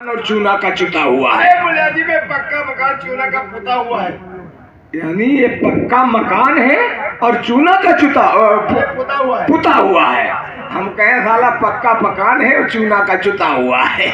और चूना का चुता हुआ है। मुला जी में पक्का मकान चूना का पुता हुआ है। यानी ये पक्का मकान है और चूना का पुता हुआ है। हम कहें साला पक्का मकान है और चूना का चुता हुआ है।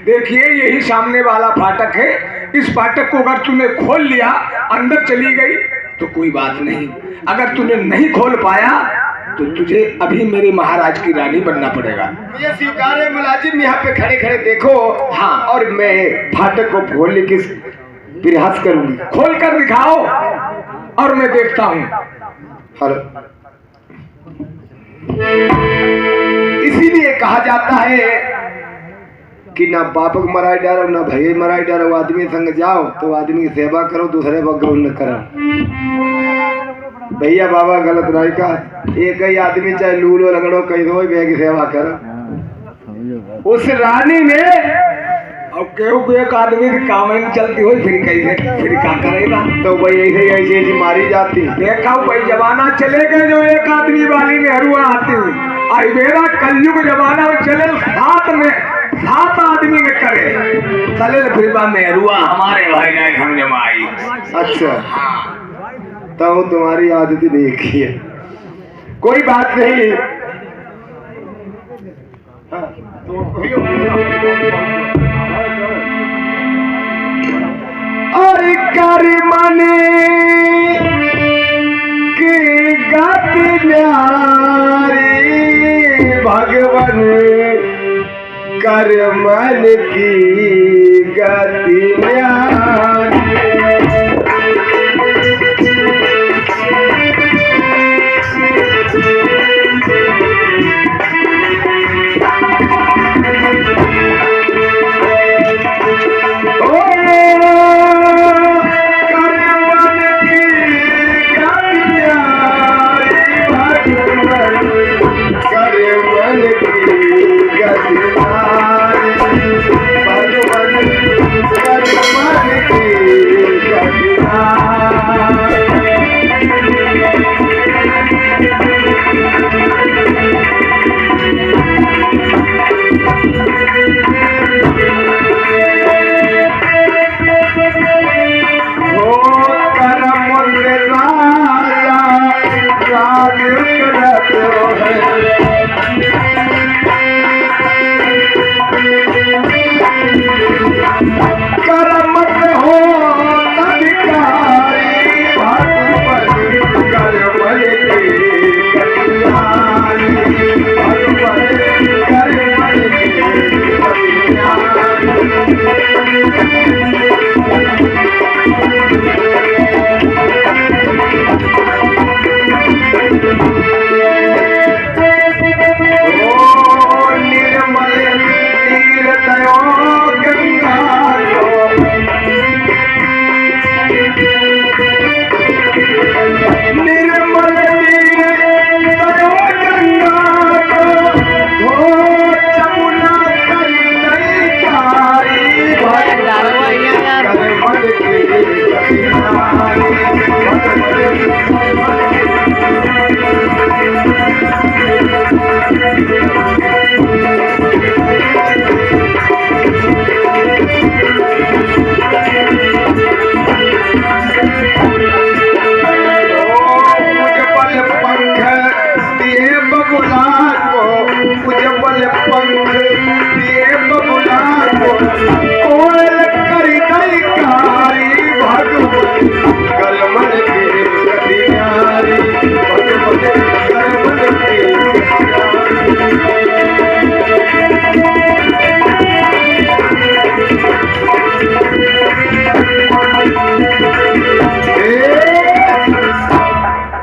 देखिए यही सामने वाला फाटक है। इस फाटक को अगर तूने खोल लिया, अंदर चली गई तो कोई बात नहीं। अगर तूने नहीं खोल पाया तो तुझे अभी मेरे महाराज की रानी बनना पड़ेगा। मुझे स्वीकार है मुलाजिम, यहाँ पे खड़े खड़े देखो। हाँ, और मैं फाटक को खोलने की प्रयास करूंगी। खोल कर दिखाओ और मैं देखता हूँ। इसीलिए कहा जाता है कि ना बाप को मराई डालो ना भैया मराई डालो। आदमी संग जाओ तो आदमी की सेवा करो, दूसरे पर गौर न करो। भैया बाबा गलत नहीं का। एक ही आदमी चाहे लूलो लगड़ो कहीं दो की सेवा करो। उस रानी ने और क्यों एक आदमी की काम नहीं चलती हो फिर क्या करेगा। तो भाई ऐसे ऐसी मारी जाती। देखा भाई जमाना चले गए जो एक आदमी वाली मेहरुआ आती हुई। आई मेरा कलयुग जमाना चले सात आदमी के करे चले फिर मेहरुआ हमारे भाई ने हम जमाई। अच्छा तो तुम्हारी आदत नहीं की है, कोई बात नहीं। और कर मने की गति न्यारी भगवान कर मन की गति न्यारी।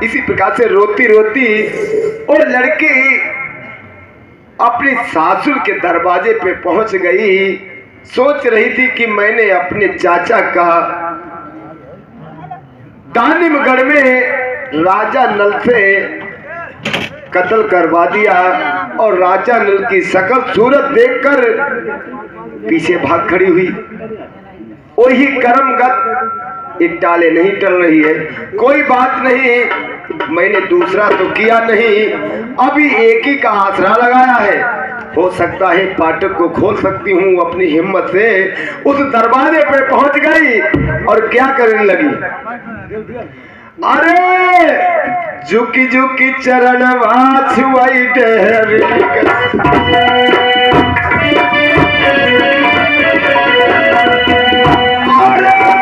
इसी प्रकार से रोती रोती और लड़की अपनी सासुर के दरवाजे पे पहुंच गई। सोच रही थी कि मैंने अपने चाचा का दानिमगढ़ में राजा नल से कत्ल करवा दिया और राजा नल की शकल सूरत देखकर पीछे भाग खड़ी हुई। वही कर्मगत इटाले नहीं टल रही है। कोई बात नहीं, मैंने दूसरा तो किया नहीं, अभी एक ही का आसरा लगाया है। हो सकता है फाटक को खोल सकती हूँ अपनी हिम्मत से। उस दरवाजे पे पहुंच गई और क्या करने लगी, अरे झुकी झुकी चरण छुआई डेहरी,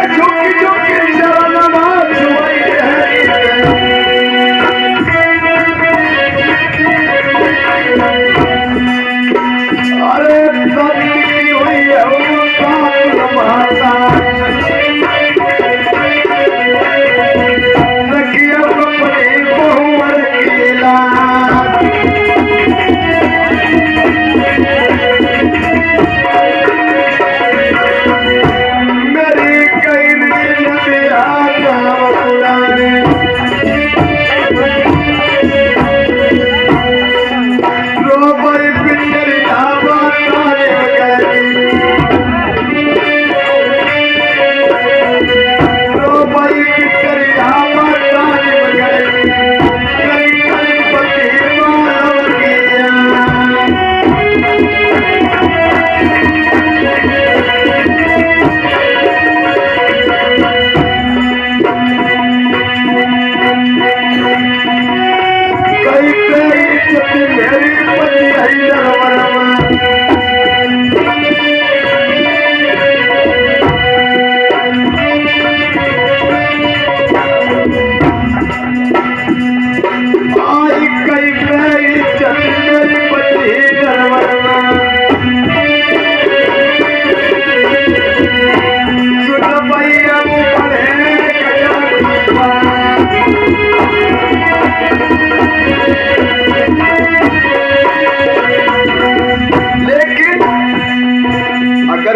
झुकी झुकी चरण छुआई डेहरी, अरे संती हुई है वो काल माता,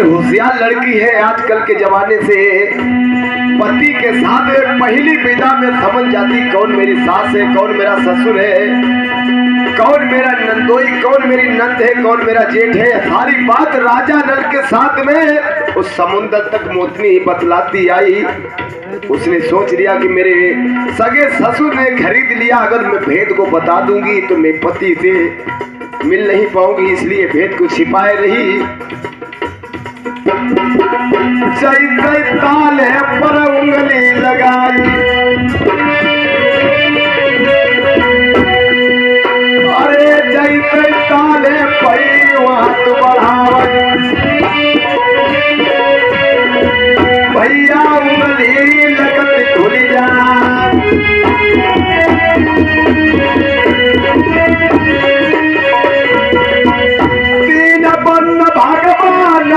होशियार लड़की है आजकल के जमाने से, पति के साथ पहली विदा में समझ जाती कौन मेरी सास है, कौन मेरा ससुर है, कौन मेरा नंदोई, कौन मेरी नंद है, कौन मेरा जेठ है। सारी बात राजा नल के साथ में उस समुद्र तक मोतनी ही बतलाती आई। उसने सोच लिया कि मेरे सगे ससुर ने खरीद लिया, अगर मैं भेद को बता दूंगी तो मैं पति से मिल नहीं पाऊंगी, इसलिए भेद को छिपाए रही। ताल है पर उंगली लगाई, अरे जैसे ताल है पई हाथ बढ़ावत, भैया उंगली लगत खुल जा, तीन बन भगवान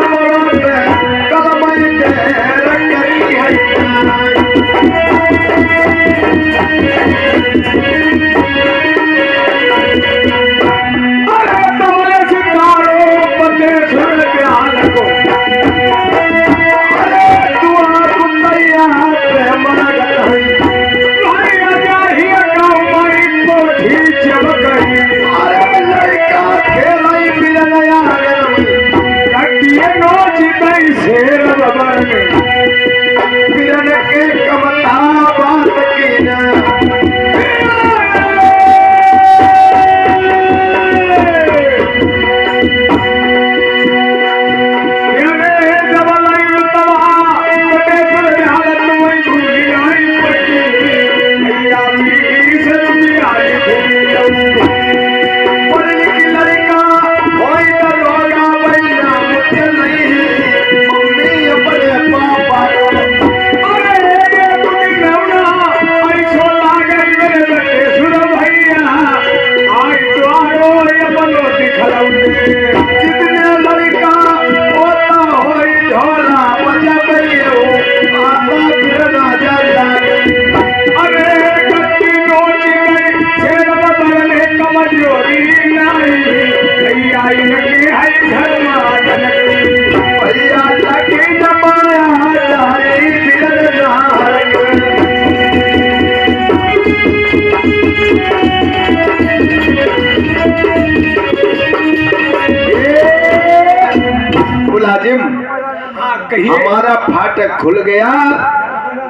हमारा फाटक खुल गया,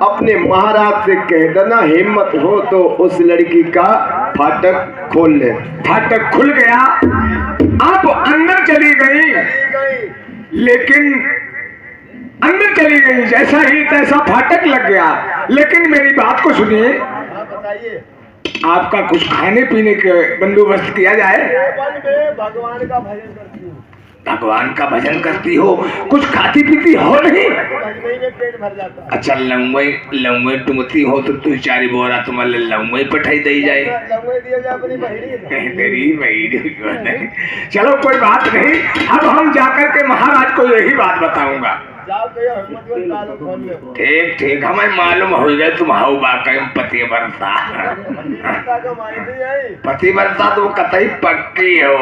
अपने महाराज से कह देना हिम्मत हो तो उस लड़की का फाटक खोल ले। फाटक खुल गया। आप अंदर चली गई, लेकिन अंदर चली गई, जैसा ही तैसा फाटक लग गया। लेकिन मेरी बात को सुनिए, आपका कुछ खाने पीने के बंदोबस्त किया जाए। भगवान का भजन करती हूँ। भगवान का भजन करती हो, कुछ खाती पीती हो नहीं? पेट भर जाता है। अच्छा लंगवे टुमती हो तो तू चारी बोरा तुम्हारे लंगवे पठाई दी जाए। तेरी बहनी। चलो कोई बात नहीं, अब हम जाकर के महाराज को यही बात बताऊंगा। ठीक ठीक, हमें मालूम हो गया तुम हाउ बाका पति बरसा। पति बरसा तो कतई पक्की हो।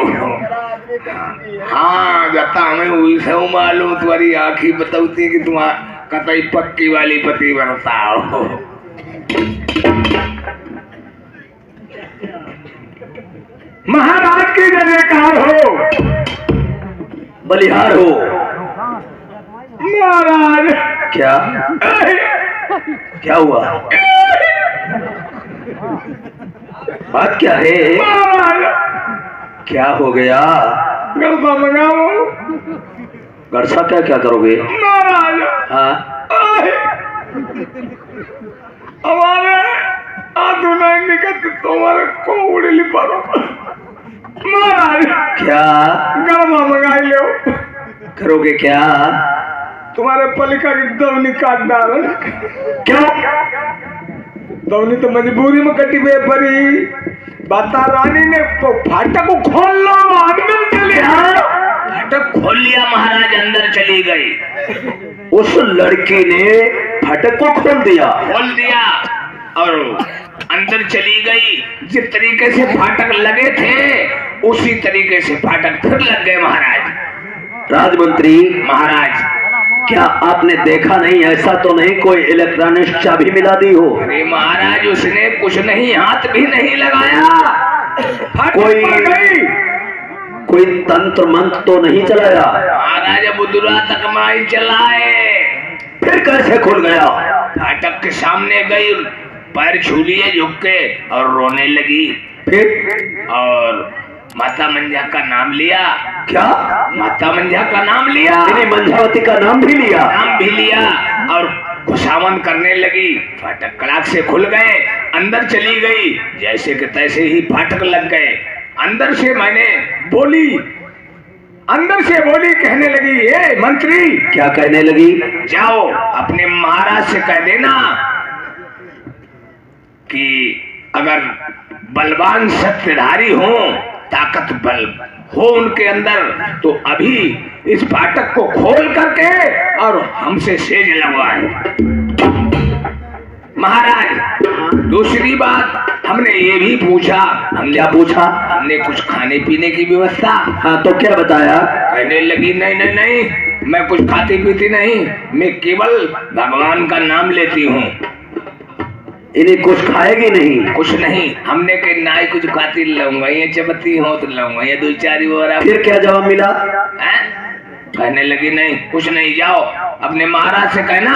हाँ जता हमें वही से मालूम, तुम्हारी आँखी बताती कि तुम कतई पक्की वाली पति बरसा हो। महाराज की जयकार हो, बलिहार हो। महाराज क्या क्या हुआ? बात क्या है? महाराज क्या हो गया? गरबा मंगाओ। गरसा क्या क्या करोगे? महाराज हाँ हमारे आधुना निकट तुम्हारे को उड़ली पड़ो। महाराज क्या गरबा मंगाई लो। करोगे क्या? तुम्हारे पलिका की दवनी काट डाल। क्यों? दवनी तो मजबूरी में कटी हुई परी। बता रानी ने फाटक को खोल लो, अंदर चले। फाटक खोल लिया महाराज, अंदर चली गई। उस लड़की ने फाटक को खोल दिया और अंदर चली गई। जिस तरीके से फाटक लगे थे उसी तरीके से फाटक फिर लग गए। महाराज राजमंत्री महाराज क्या आपने देखा नहीं? ऐसा तो नहीं कोई इलेक्ट्रॉनिक चाबी मिला दी हो? अरे महाराज उसने कुछ नहीं, हाथ भी नहीं लगाया। कोई तंत्र मंत्र तो नहीं चलाया? महाराज बुदुरा तक माई चलाए। फिर कैसे खुल गया? फाटक के सामने गई, पैर छू लिए झुक के और रोने लगी। फिर और माता मंझा का नाम लिया। क्या? माता मंझा का नाम लिया, मंझावती का नाम भी लिया? नाम भी लिया और खुशामन करने लगी। फाटक कड़ाक से खुल गए, अंदर चली गई। जैसे कि तैसे ही फाटक लग गए। अंदर से मैंने बोली, अंदर से बोली, कहने लगी, ए मंत्री। क्या कहने लगी? जाओ अपने महाराज से कह देना कि अगर बलवान सत्यधारी हो, ताकत बल हो उनके अंदर, तो अभी इस फाटक को खोल करके और हमसे सेज लगवाए। महाराज दूसरी बात हमने ये भी पूछा। हम क्या पूछा? हमने कुछ खाने पीने की व्यवस्था। हाँ तो क्या बताया? कहने लगी, नहीं नहीं नहीं, मैं कुछ खाती पीती नहीं, मैं केवल भगवान का नाम लेती हूँ। इन्हें कुछ खाएगी नहीं? कुछ नहीं। हमने कहा ना ही कुछ खाती, लूंगा ये चपती हो तो लूंगा ये दो चारी बोरा। फिर क्या जवाब मिला? कहने लगी, नहीं कुछ नहीं, जाओ अपने महाराज से कहना